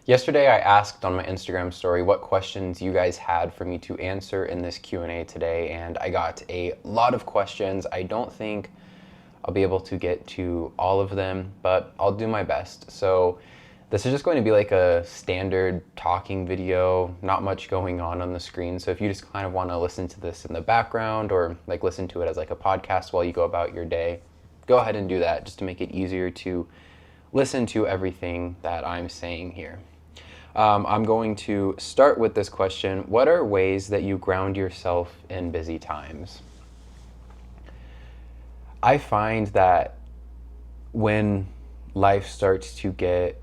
Yesterday I asked on my Instagram story what questions you guys had for me to answer in this Q&A today, and I got a lot of questions. I don't think I'll be able to get to all of them, but I'll do my best. So this is just going to be like a standard talking video, not much going on the screen. So if you just kind of want to listen to this in the background or like listen to it as like a podcast while you go about your day, go ahead and do that just to make it easier to listen to everything that I'm saying here. I'm going to start with this question. What are ways that you ground yourself in busy times? I find that when life starts to get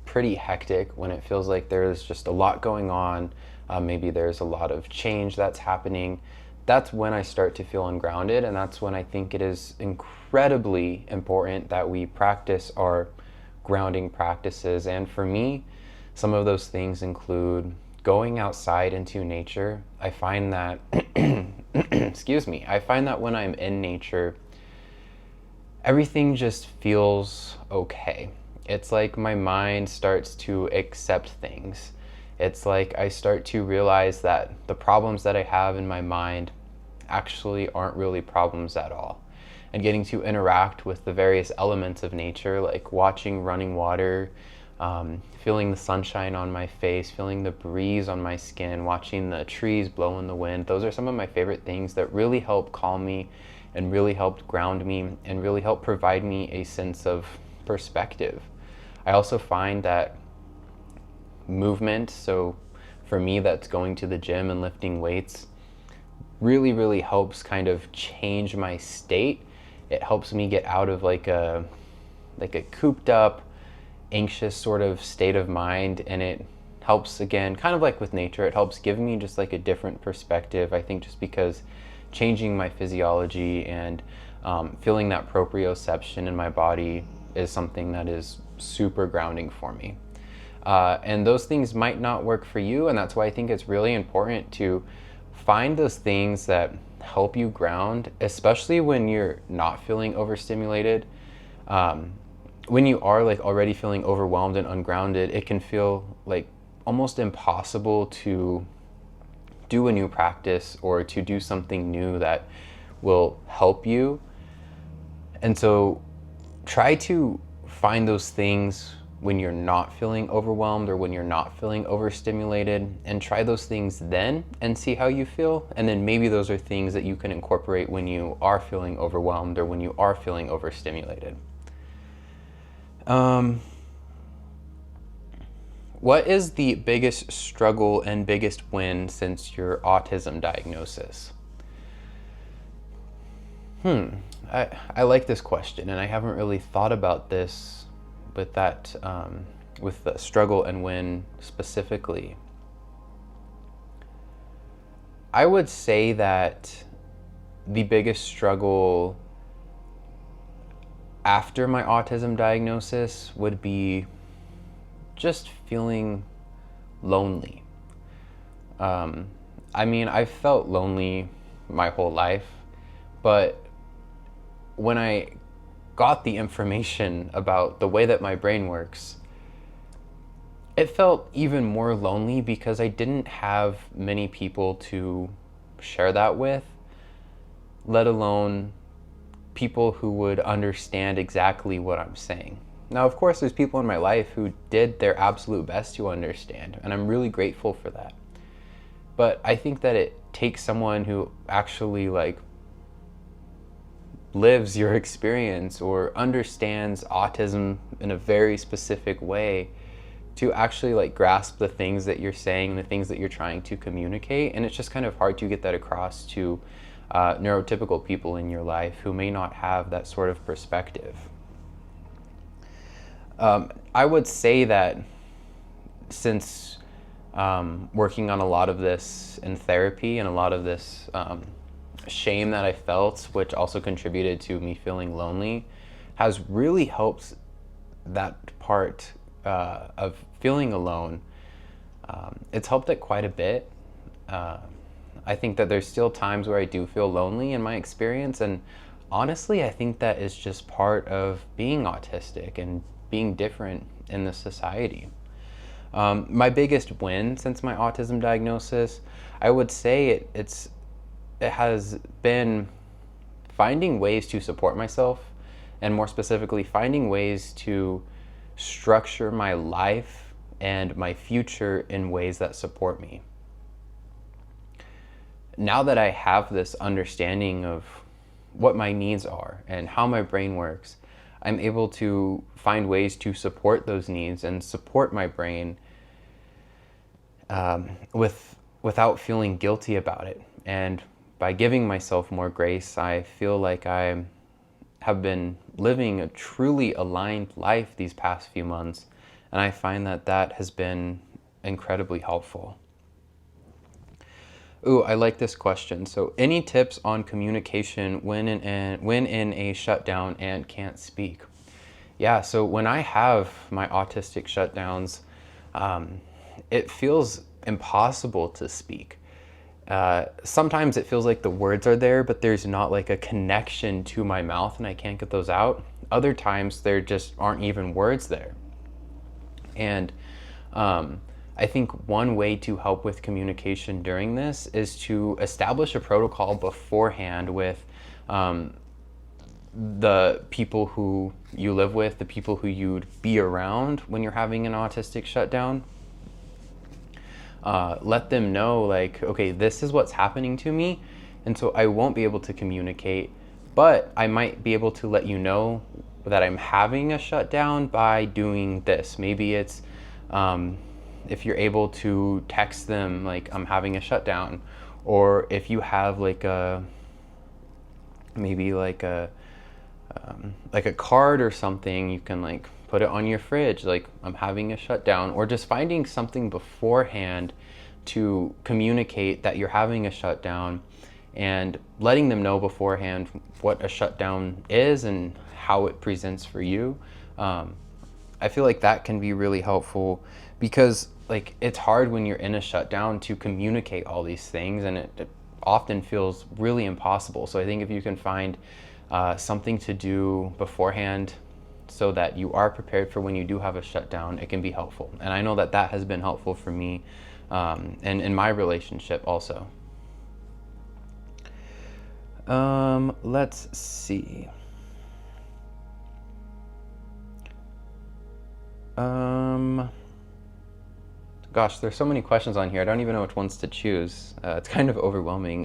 pretty hectic, when it feels like there's just a lot going on, maybe there's a lot of change that's happening, that's when I start to feel ungrounded, and that's when I think it is incredibly important that we practice our grounding practices. And for me, some of those things include going outside into nature. I find that, excuse me, I find that when I'm in nature, everything just feels okay. It's like my mind starts to accept things. It's like I start to realize that the problems that I have in my mind actually aren't really problems at all. And getting to interact with the various elements of nature, like watching running water, feeling the sunshine on my face, feeling the breeze on my skin, watching the trees blow in the wind. Those are some of my favorite things that really help calm me and really helped ground me and really help provide me a sense of perspective. I also find that movement, so for me that's going to the gym and lifting weights, really helps kind of change my state. It helps me get out of like a cooped up, anxious sort of state of mind, and it helps, again, kind of like with nature, it helps give me just like a different perspective. I think just because changing my physiology and feeling that proprioception in my body is something that is super grounding for me. And those things might not work for you, and that's why I think it's really important to find those things that help you ground, especially when you're not feeling overstimulated. When you are like already feeling overwhelmed and ungrounded, it can feel like almost impossible to do a new practice or to do something new that will help you. And so try to find those things when you're not feeling overwhelmed or when you're not feeling overstimulated, and try those things then and see how you feel. And then maybe those are things that you can incorporate when you are feeling overwhelmed or when you are feeling overstimulated. What is the biggest struggle and biggest win since your autism diagnosis? I like this question, and I haven't really thought about this with that, with the struggle and win specifically. I would say that the biggest struggle after my autism diagnosis would be just feeling lonely. I mean, I've felt lonely my whole life, but when I got the information about the way that my brain works, it felt even more lonely because I didn't have many people to share that with, let alone people who would understand exactly what I'm saying. Now, of course, there's people in my life who did their absolute best to understand, and I'm really grateful for that. But I think that it takes someone who actually like lives your experience or understands autism in a very specific way to actually like grasp the things that you're saying and the things that you're trying to communicate. And it's just kind of hard to get that across to neurotypical people in your life who may not have that sort of perspective. I would say that since working on a lot of this in therapy and a lot of this shame that I felt, which also contributed to me feeling lonely, has really helped that part of feeling alone. It's helped it quite a bit. I think that there's still times where I do feel lonely in my experience, and honestly, I think that is just part of being autistic and being different in this society. My biggest win since my autism diagnosis, I would say it has been finding ways to support myself, and more specifically, finding ways to structure my life and my future in ways that support me. Now that I have this understanding of what my needs are and how my brain works, I'm able to find ways to support those needs and support my brain without feeling guilty about it. And by giving myself more grace, I feel like I have been living a truly aligned life these past few months, and I find that that has been incredibly helpful. Ooh, I like this question. So, any tips on communication when in a shutdown and can't speak? Yeah, so when I have my autistic shutdowns, it feels impossible to speak. Sometimes it feels like the words are there, but there's not like a connection to my mouth and I can't get those out. Other times there just aren't even words there. And I think one way to help with communication during this is to establish a protocol beforehand with the people who you live with, the people who you'd be around when you're having an autistic shutdown. Let them know, like, okay, this is what's happening to me, and so I won't be able to communicate, but I might be able to let you know that I'm having a shutdown by doing this. Maybe it's if you're able to text them like I'm having a shutdown, or if you have like a card or something, you can like put it on your fridge like I'm having a shutdown, or just finding something beforehand to communicate that you're having a shutdown and letting them know beforehand what a shutdown is and how it presents for you. I feel like that can be really helpful because like it's hard when you're in a shutdown to communicate all these things, and it often feels really impossible. So I think if you can find something to do beforehand so that you are prepared for when you do have a shutdown, it can be helpful. And I know that that has been helpful for me and in my relationship also. Let's see. Gosh, there's so many questions on here. I don't even know which ones to choose. It's kind of overwhelming.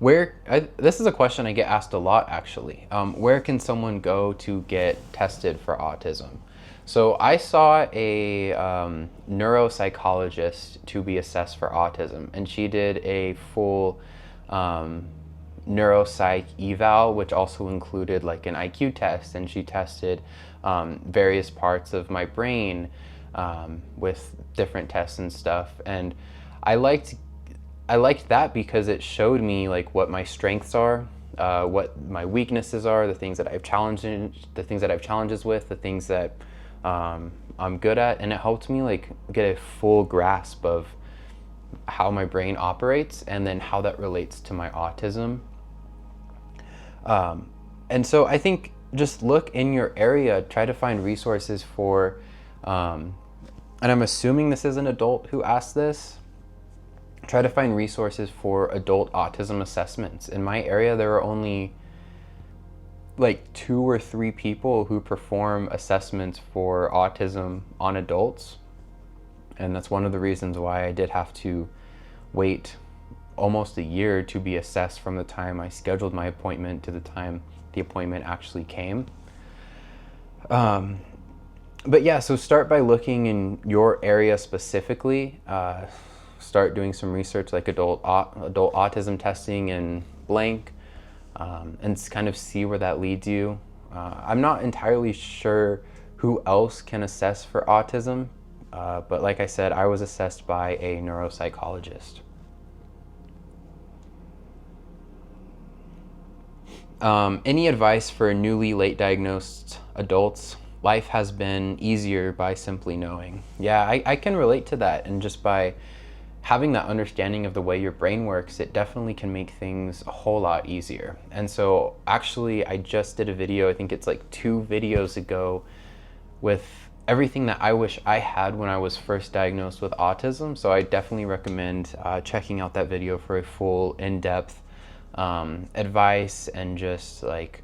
This is a question I get asked a lot, actually. Where can someone go to get tested for autism? So I saw a neuropsychologist to be assessed for autism, and she did a full neuropsych eval, which also included like an IQ test, and she tested various parts of my brain with different tests and stuff. And I liked that because it showed me like what my strengths are, what my weaknesses are, the things that I've challenges with, the things that I'm good at, and it helped me like get a full grasp of how my brain operates and then how that relates to my autism. And so I think just look in your area, try to find resources for, and I'm assuming this is an adult who asked this, try to find resources for adult autism assessments. In my area, there are only like 2 or 3 people who perform assessments for autism on adults. And that's one of the reasons why I did have to wait almost a year to be assessed from the time I scheduled my appointment to the time the appointment actually came. But yeah, so start by looking in your area specifically. Start doing some research like adult autism testing in blank, and kind of see where that leads you. I'm not entirely sure who else can assess for autism, but like I said, I was assessed by a neuropsychologist. Any advice for newly late diagnosed adults? Life has been easier by simply knowing. Yeah, I can relate to that, and just by having that understanding of the way your brain works, it definitely can make things a whole lot easier. And so actually I just did a video, I think it's like 2 videos ago, with everything that I wish I had when I was first diagnosed with autism. So I definitely recommend checking out that video for a full in-depth advice and just like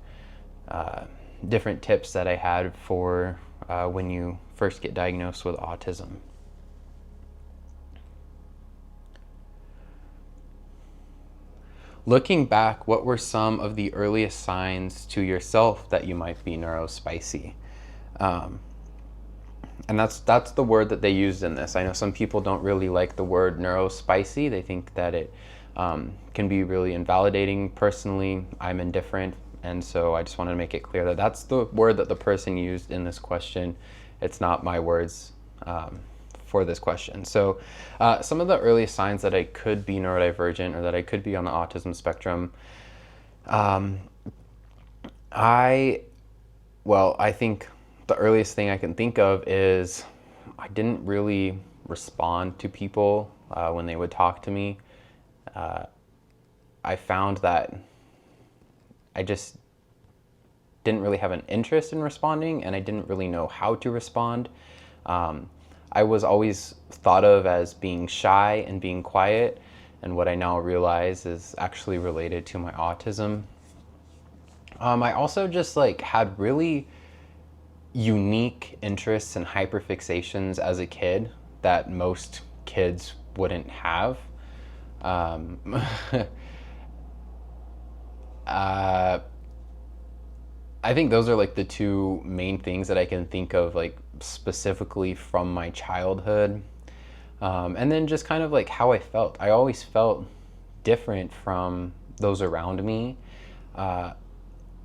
different tips that I had for when you first get diagnosed with autism. Looking back, what were some of the earliest signs to yourself that you might be neurospicy? And that's the word that they used in this. I know some people don't really like the word neurospicy. They think that it can be really invalidating. Personally, I'm indifferent, and so I just want to make it clear that that's the word that the person used in this question. It's not my words for this question. So some of the earliest signs that I could be neurodivergent or that I could be on the autism spectrum, I think the earliest thing I can think of is I didn't really respond to people when they would talk to me. I found that I just didn't really have an interest in responding, and I didn't really know how to respond. I was always thought of as being shy and being quiet, and what I now realize is actually related to my autism. I also just like had really unique interests and hyperfixations as a kid that most kids wouldn't have. I think those are like the two main things that I can think of, like specifically from my childhood. And then just kind of like how I felt. I always felt different from those around me.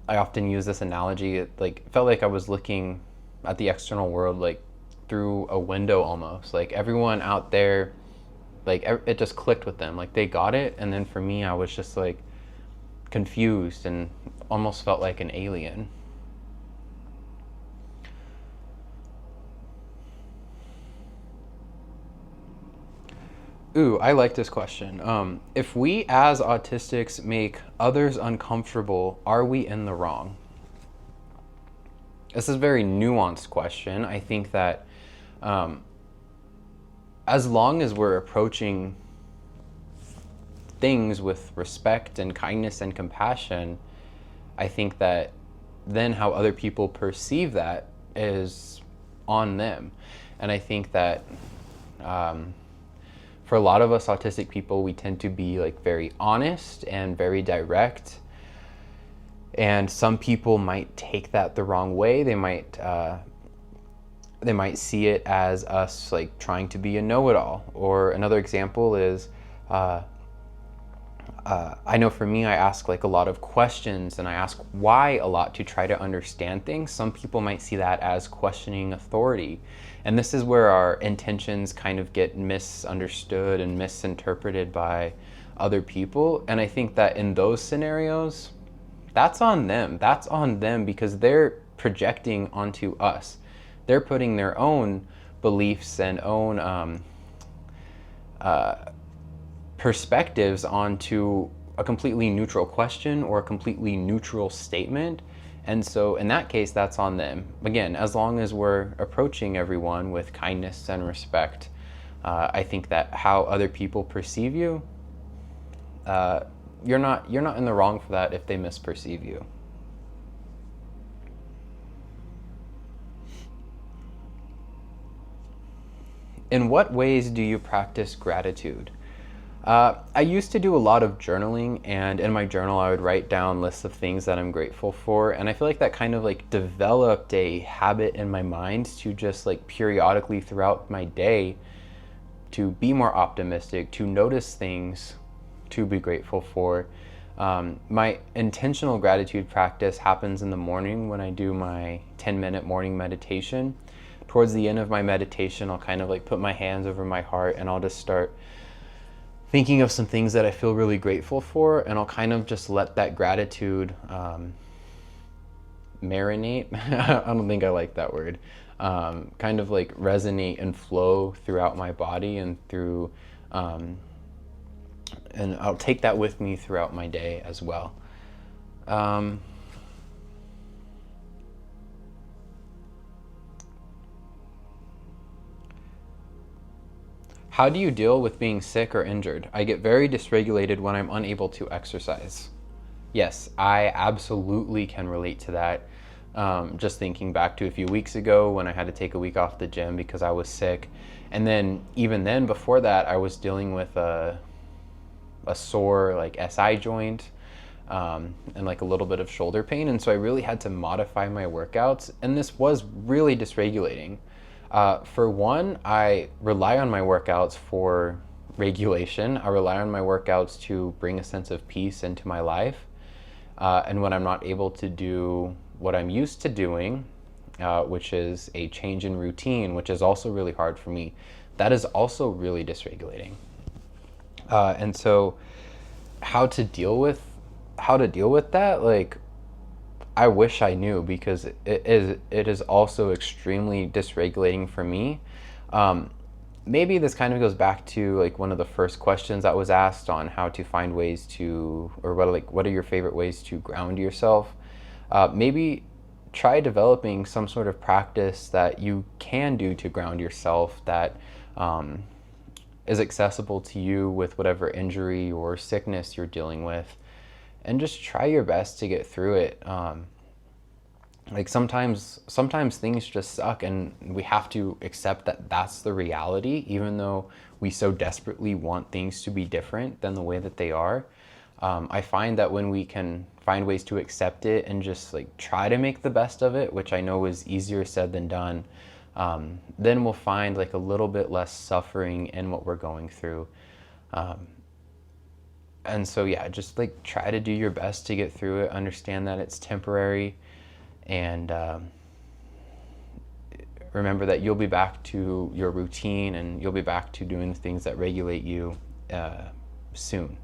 I often use this analogy. It like felt like I was looking at the external world like through a window almost. Like everyone out there, like it just clicked with them. Like they got it, and then for me, I was just like confused and almost felt like an alien. Ooh, I like this question. If we as autistics make others uncomfortable, are we in the wrong? This is a very nuanced question. I think that as long as we're approaching things with respect and kindness and compassion, I think that then how other people perceive that is on them. And I think that for a lot of us autistic people, we tend to be like very honest and very direct. And some people might take that the wrong way. They might see it as us like trying to be a know-it-all. Or another example is, I know for me, I ask like a lot of questions and I ask why a lot to try to understand things. Some people might see that as questioning authority. And this is where our intentions kind of get misunderstood and misinterpreted by other people. And I think that in those scenarios, that's on them. That's on them because they're projecting onto us. They're putting their own beliefs and own perspectives onto a completely neutral question or a completely neutral statement. And so in that case, that's on them. Again, as long as we're approaching everyone with kindness and respect, I think that how other people perceive you, you're not in the wrong for that if they misperceive you. In what ways do you practice gratitude? I used to do a lot of journaling, and in my journal I would write down lists of things that I'm grateful for, and I feel like that kind of like developed a habit in my mind to just like periodically throughout my day to be more optimistic, to notice things to be grateful for. My intentional gratitude practice happens in the morning when I do my 10-minute morning meditation. Towards the end of my meditation, I'll kind of like put my hands over my heart and I'll just start thinking of some things that I feel really grateful for, and I'll kind of just let that gratitude marinate. I don't think I like that word. Kind of like resonate and flow throughout my body and through, and I'll take that with me throughout my day as well. How do you deal with being sick or injured? I get very dysregulated when I'm unable to exercise. Yes, I absolutely can relate to that. Just thinking back to a few weeks ago when I had to take a week off the gym because I was sick. And then, even then, before that, I was dealing with a sore, like, SI joint, and like a little bit of shoulder pain. And so I really had to modify my workouts. And this was really dysregulating. For one, I rely on my workouts for regulation. I rely on my workouts to bring a sense of peace into my life. And when I'm not able to do what I'm used to doing, which is a change in routine, which is also really hard for me, that is also really dysregulating. And so how to deal with that, like, I wish I knew, because it is also extremely dysregulating for me. Maybe this kind of goes back to like one of the first questions that was asked on how to find ways to, or what are your favorite ways to ground yourself. Maybe try developing some sort of practice that you can do to ground yourself that is accessible to you with whatever injury or sickness you're dealing with, and just try your best to get through it. Like, sometimes things just suck, and we have to accept that that's the reality, even though we so desperately want things to be different than the way that they are. I find that when we can find ways to accept it and just like try to make the best of it, which I know is easier said than done, then we'll find like a little bit less suffering in what we're going through. And so, yeah, just like try to do your best to get through it, understand that it's temporary, and remember that you'll be back to your routine and you'll be back to doing the things that regulate you soon.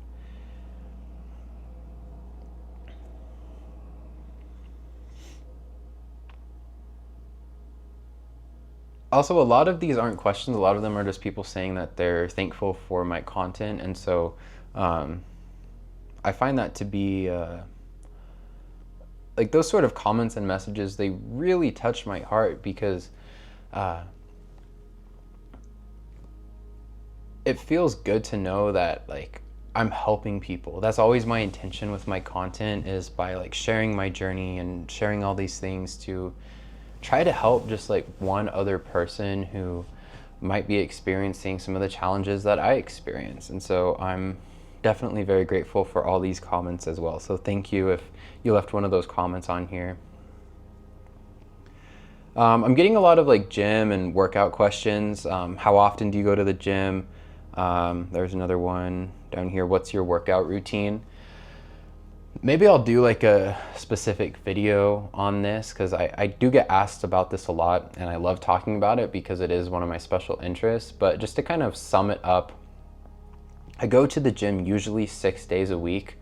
Also, a lot of these aren't questions. A lot of them are just people saying that they're thankful for my content. And so I find that to be like those sort of comments and messages, they really touch my heart, because it feels good to know that like I'm helping people. That's always my intention with my content, is by like sharing my journey and sharing all these things to try to help just like one other person who might be experiencing some of the challenges that I experience. And so I'm definitely very grateful for all these comments as well. So thank you if you left one of those comments on here. I'm getting a lot of like gym and workout questions. How often do you go to the gym? There's another one down here. What's your workout routine? Maybe I'll do like a specific video on this, because I do get asked about this a lot, and I love talking about it because it is one of my special interests. But just to kind of sum it up, I go to the gym usually 6 days a week.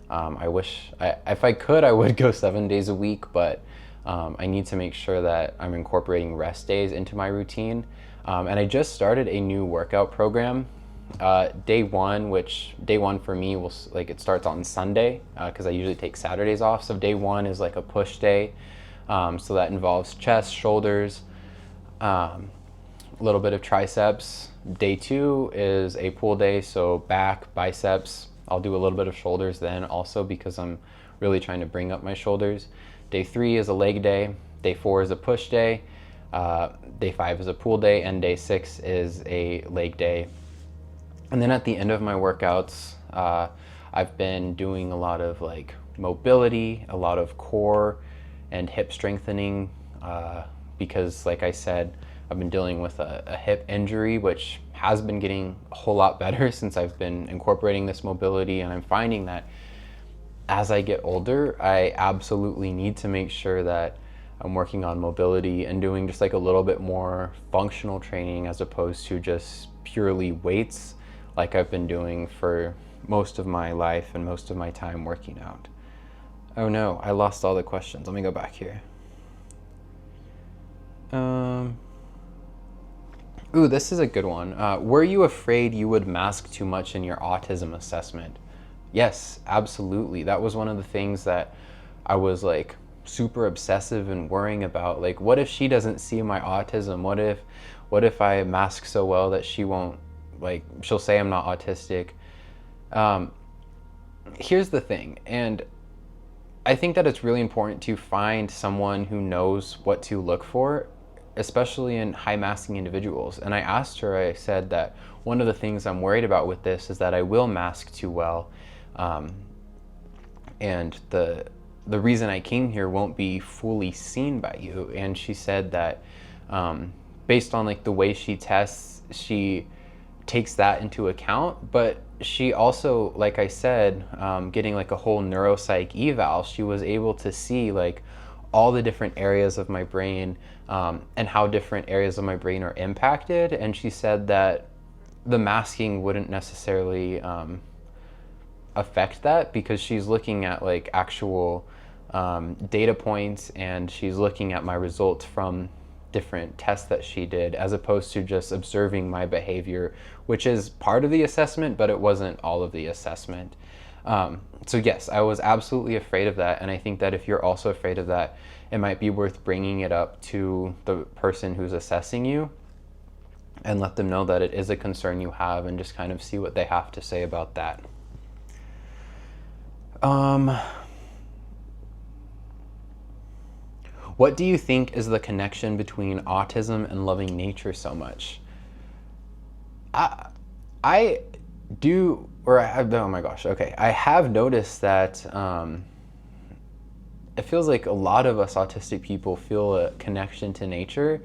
I wish, if I could, I would go 7 days a week, but I need to make sure that I'm incorporating rest days into my routine. And I just started a new workout program. Day one for me will, like, it starts on Sunday, because I usually take Saturdays off. So day one is like a push day. So that involves chest, shoulders, a little bit of triceps. Day two is a pull day, so back, biceps. I'll do a little bit of shoulders then also, because I'm really trying to bring up my shoulders. Day three is a leg day. Day four is a push day. Day five is a pull day, and day six is a leg day. And then at the end of my workouts, I've been doing a lot of like mobility, a lot of core and hip strengthening, because like I said, I've been dealing with a hip injury, which has been getting a whole lot better since I've been incorporating this mobility. And I'm finding that as I get older, I absolutely need to make sure that I'm working on mobility and doing just like a little bit more functional training, as opposed to just purely weights, like I've been doing for most of my life and most of my time working out. Oh no, I lost all the questions. Let me go back here. Ooh, this is a good one. Were you afraid you would mask too much in your autism assessment? Yes, absolutely. That was one of the things that I was like super obsessive and worrying about. Like, what if she doesn't see my autism? What if I mask so well that she won't like she'll say I'm not autistic. Here's the thing, and I think that it's really important to find someone who knows what to look for, especially in high masking individuals. And I asked her, I said that one of the things I'm worried about with this is that I will mask too well. And the reason I came here won't be fully seen by you. And she said that based on like the way she tests, she takes that into account, but she also, like I said, getting like a whole neuropsych eval, she was able to see like all the different areas of my brain and how different areas of my brain are impacted. And she said that the masking wouldn't necessarily affect that, because she's looking at like actual data points, and she's looking at my results from different tests that she did, as opposed to just observing my behavior, which is part of the assessment, but it wasn't all of the assessment. So yes, I was absolutely afraid of that, and I think that if you're also afraid of that, it might be worth bringing it up to the person who's assessing you and let them know that it is a concern you have, and just kind of see what they have to say about that. What do you think is the connection between autism and loving nature so much? I do, or I have, oh my gosh, okay. I have noticed that it feels like a lot of us autistic people feel a connection to nature.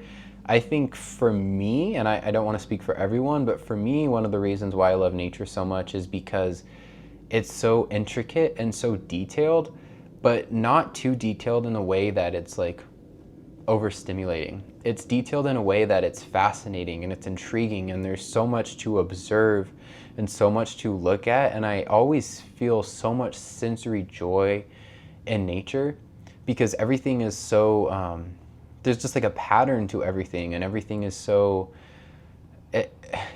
I think for me, and I don't want to speak for everyone, but for me, one of the reasons why I love nature so much is because it's so intricate and so detailed, but not too detailed in a way that it's like overstimulating. It's detailed in a way that it's fascinating and it's intriguing, and there's so much to observe and so much to look at. And I always feel so much sensory joy in nature, because everything is so, there's just like a pattern to everything, and everything is so,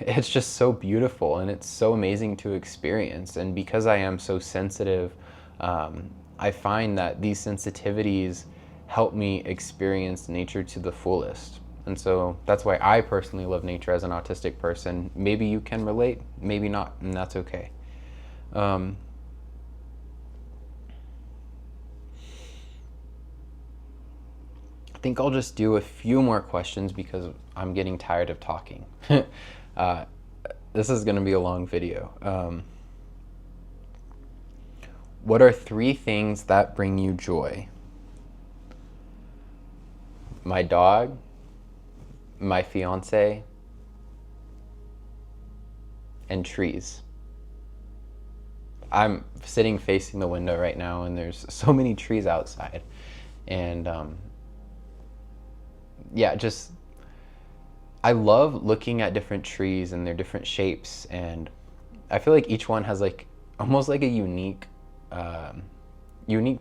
it's just so beautiful, and it's so amazing to experience. And because I am so sensitive, I find that these sensitivities help me experience nature to the fullest. And so that's why I personally love nature as an autistic person. Maybe you can relate, maybe not, and that's okay. I think I'll just do a few more questions because I'm getting tired of talking. This is going to be a long video. What are 3 things that bring you joy? My dog, my fiance, and trees. I'm sitting facing the window right now, and there's so many trees outside. And yeah, just, I love looking at different trees and their different shapes, and I feel like each one has like almost like a unique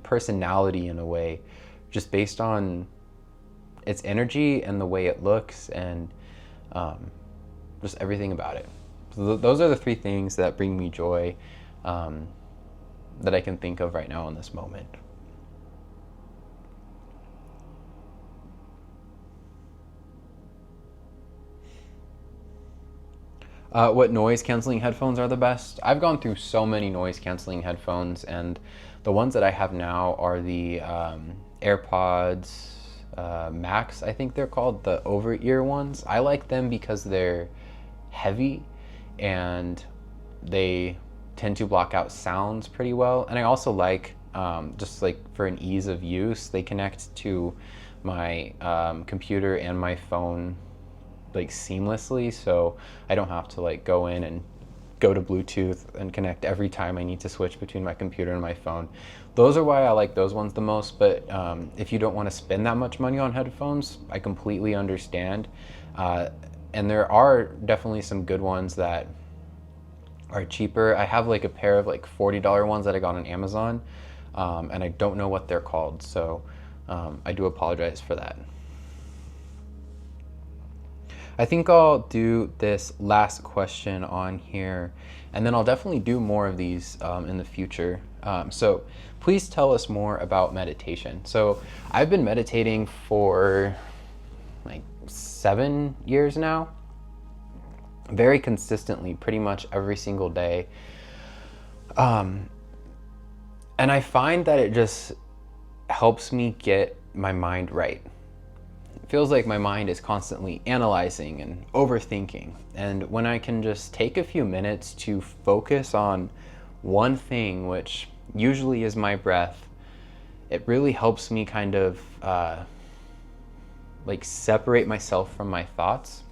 personality in a way, just based on its energy and the way it looks, and just everything about it. So those are the 3 things that bring me joy that I can think of right now in this moment. What noise canceling headphones are the best? I've gone through so many noise canceling headphones, and the ones that I have now are the AirPods Max, I think they're called, the over-ear ones. I like them because they're heavy and they tend to block out sounds pretty well. And I also like, just like for an ease of use, they connect to my computer and my phone like seamlessly, so I don't have to like go in and go to Bluetooth and connect every time I need to switch between my computer and my phone. Those are why I like those ones the most, but if you don't want to spend that much money on headphones, I completely understand. And there are definitely some good ones that are cheaper. I have like a pair of like $40 ones that I got on Amazon, and I don't know what they're called, so I do apologize for that. I think I'll do this last question on here, and then I'll definitely do more of these in the future. So please tell us more about meditation. So I've been meditating for like 7 years now, very consistently, pretty much every single day. And I find that it just helps me get my mind right. It feels like my mind is constantly analyzing and overthinking. And when I can just take a few minutes to focus on one thing, which usually is my breath, it really helps me kind of like separate myself from my thoughts.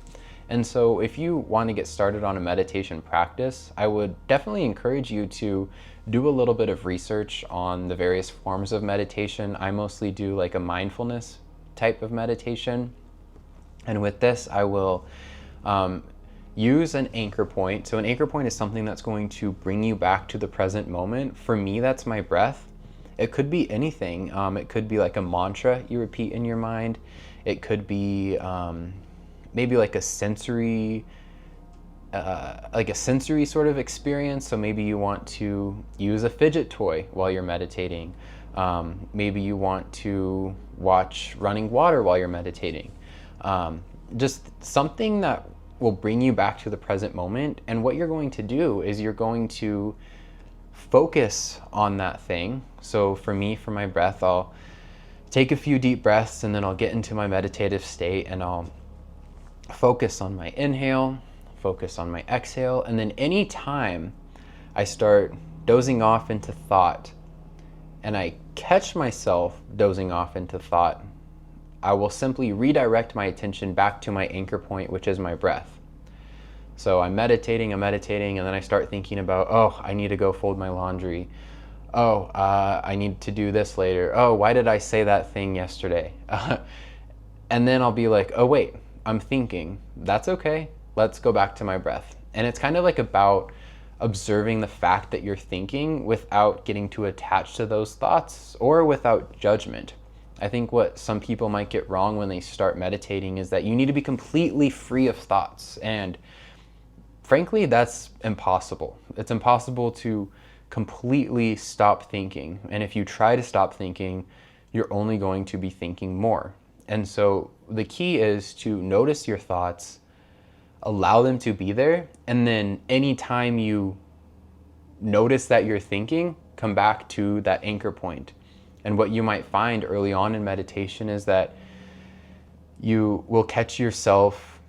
And so if you want to get started on a meditation practice, I would definitely encourage you to do a little bit of research on the various forms of meditation. I mostly do like a mindfulness type of meditation. And with this, I will use an anchor point. So an anchor point is something that's going to bring you back to the present moment. For me, that's my breath. It could be anything. It could be like a mantra you repeat in your mind. It could be maybe like a sensory sort of experience. So maybe you want to use a fidget toy while you're meditating. Maybe you want to watch running water while you're meditating. Just something that will bring you back to the present moment. And what you're going to do is you're going to focus on that thing. So for me, for my breath, I'll take a few deep breaths and then I'll get into my meditative state and I'll focus on my inhale, focus on my exhale, and then anytime I start dozing off into thought and I catch myself dozing off into thought, I will simply redirect my attention back to my anchor point, which is my breath. So I'm meditating, and then I start thinking about, oh, I need to go fold my laundry. Oh, I need to do this later. Oh, why did I say that thing yesterday? And then I'll be like, oh, wait, I'm thinking. That's okay. Let's go back to my breath. And it's kind of like about observing the fact that you're thinking without getting too attached to those thoughts or without judgment. I think what some people might get wrong when they start meditating is that you need to be completely free of thoughts. And frankly, that's impossible. It's impossible to completely stop thinking. And if you try to stop thinking, you're only going to be thinking more. And so the key is to notice your thoughts, allow them to be there, and then anytime you notice that you're thinking, come back to that anchor point. And what you might find early on in meditation is that you will catch yourself,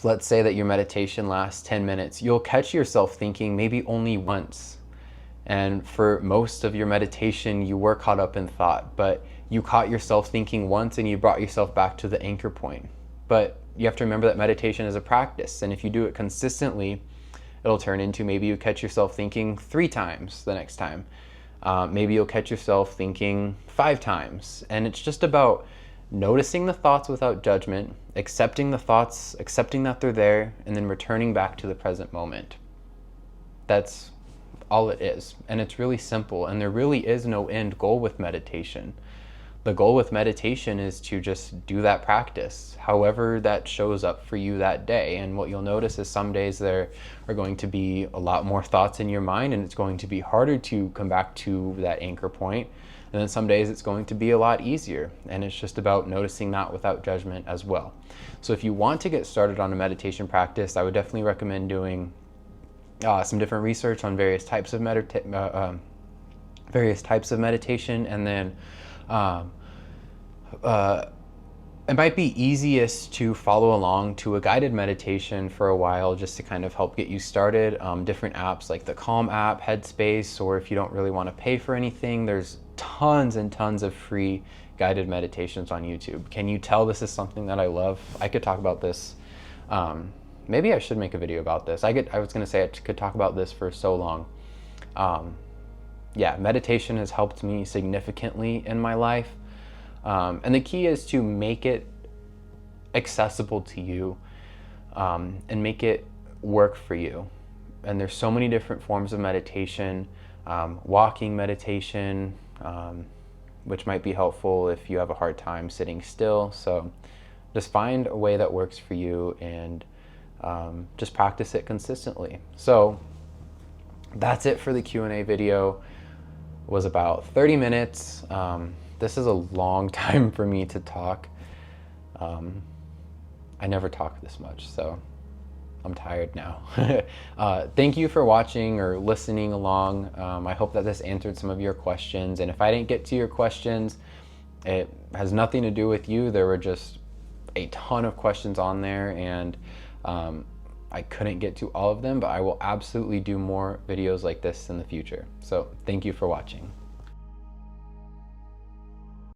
let's say that your meditation lasts 10 minutes, you'll catch yourself thinking maybe only once. And for most of your meditation, you were caught up in thought, but you caught yourself thinking once and you brought yourself back to the anchor point. But you have to remember that meditation is a practice. And if you do it consistently, it'll turn into maybe you catch yourself thinking 3 times the next time. Maybe you'll catch yourself thinking 5 times. And it's just about noticing the thoughts without judgment, accepting the thoughts, accepting that they're there, and then returning back to the present moment. That's all it is. And it's really simple. And there really is no end goal with meditation. The goal with meditation is to just do that practice, however that shows up for you that day. And what you'll notice is some days there are going to be a lot more thoughts in your mind and it's going to be harder to come back to that anchor point. And then some days it's going to be a lot easier. And it's just about noticing that without judgment as well. So if you want to get started on a meditation practice, I would definitely recommend doing some different research on various types of meditation, and then it might be easiest to follow along to a guided meditation for a while just to kind of help get you started. Different apps like the Calm app, Headspace, or if you don't really want to pay for anything, there's tons and tons of free guided meditations on YouTube. Can you tell this is something that I love? I could talk about this. Maybe I should make a video about this. I was going to say I could talk about this for so long. Yeah, meditation has helped me significantly in my life. And the key is to make it accessible to you and make it work for you. And there's so many different forms of meditation, walking meditation, which might be helpful if you have a hard time sitting still. So just find a way that works for you and just practice it consistently. So that's it for the Q&A video. It was about 30 minutes. This is a long time for me to talk. I never talk this much, so I'm tired now. Thank you for watching or listening along. I hope that this answered some of your questions. And if I didn't get to your questions, it has nothing to do with you. There were just a ton of questions on there, and I couldn't get to all of them, but I will absolutely do more videos like this in the future. So thank you for watching.